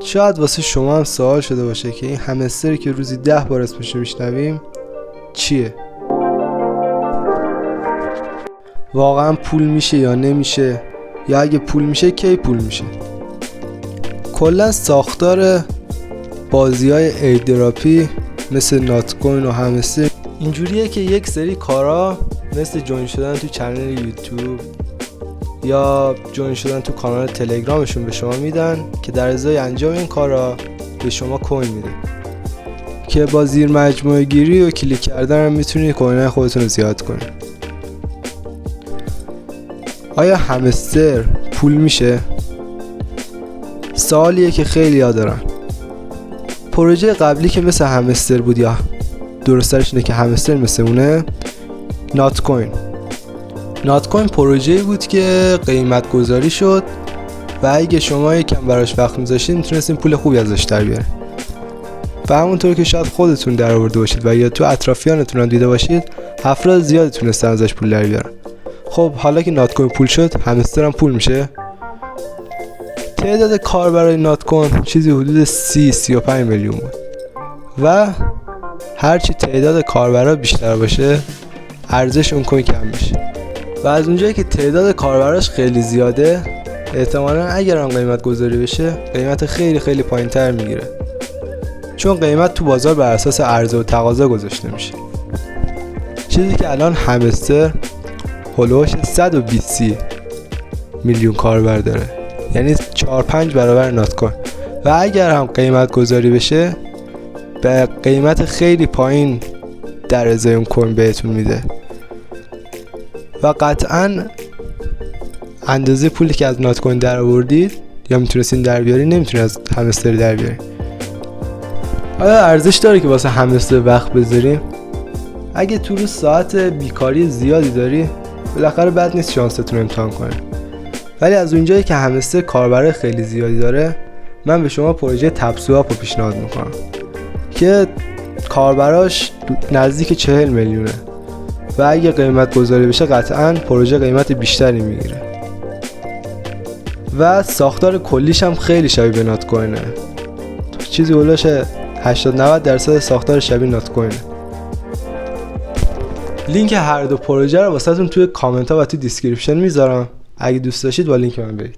شاید واسه شما هم سوال شده باشه که این همستری که روزی 10 بار اسمش رو میشنویم چیه؟ واقعا پول میشه یا نمیشه؟ یا اگه پول میشه کی پول میشه؟ کلا ساختار بازی‌های ایردراپی مثل نات کوین و همستر اینجوریه که یک سری کارا مثل جوین شدن تو چنل یوتیوب یا جوین شدن تو کانال تلگرامشون به شما میدن که در ازای انجام این کارا به شما کوین میده که با زیر مجموعه گیری و کلیک کردن هم میتونید کوین خودتون رو زیاد کنید. آیا همستر پول میشه؟ سوالیه که خیلی ها دارن. پروژه قبلی که مثل همستر بود یا درستش اینه که همستر مثل اونه، نات کوین پروژه‌ای بود که قیمت گذاری شد و اگه شما یکم براش وقت میذاشتید میتونستین پول خوبی ازش در بیارید و همونطور که شاید خودتون در آورده باشید و یا تو اطرافیانتون هم دیده باشید افراد زیادی تونستن ازش پول در بیارن. خب حالا که نات کوین پول شد، همستر هم پول میشه؟ تعداد کاربرای نات کوین چیزی حدود 30-35 میلیون بود و هرچی تعداد کاربرا بیشتر باشه ارزش اون کوین کم میشه و از اونجایی که تعداد کاربراش خیلی زیاده احتمالاً اگر هم قیمت گذاری بشه قیمت خیلی خیلی پایین تر میگیره، چون قیمت تو بازار بر اساس عرضه و تقاضا گذاشته میشه. چیزی که الان همستر هولوش 120 میلیون کاربر داره، یعنی 4-5 برابر نات کوین و اگر هم قیمت گذاری بشه به قیمت خیلی پایین در ازای اون کوین بهتون میده و قطعاً اندازه پولی که از نات کوین در آوردید یا میتونستین در بیارین نمیتونید از همستر در بیارین. آیا ارزش داره که واسه همستر وقت بذاریم؟ اگه تو روز ساعت بیکاری زیادی داری بالاخره بد نیست شانستون امتحان کنی، ولی از اونجایی که همستر کاربر خیلی زیادی داره من به شما پروژه تپسواپ رو پیشنهاد میکنم که کاربراش نزدیک 40 میلیونه و اگه قیمت گذاری بشه قطعاً پروژه قیمت بیشتری میگیره و ساختار کلیش هم خیلی شبیه به نات کوینه، چیزی هولوش 80-90% ساختار شبیه نات کوینه. لینک هر دو پروژه رو واسهتون توی کامنت ها و توی دیسکریپشن میذارم، اگه دوست داشتید با لینک من برید.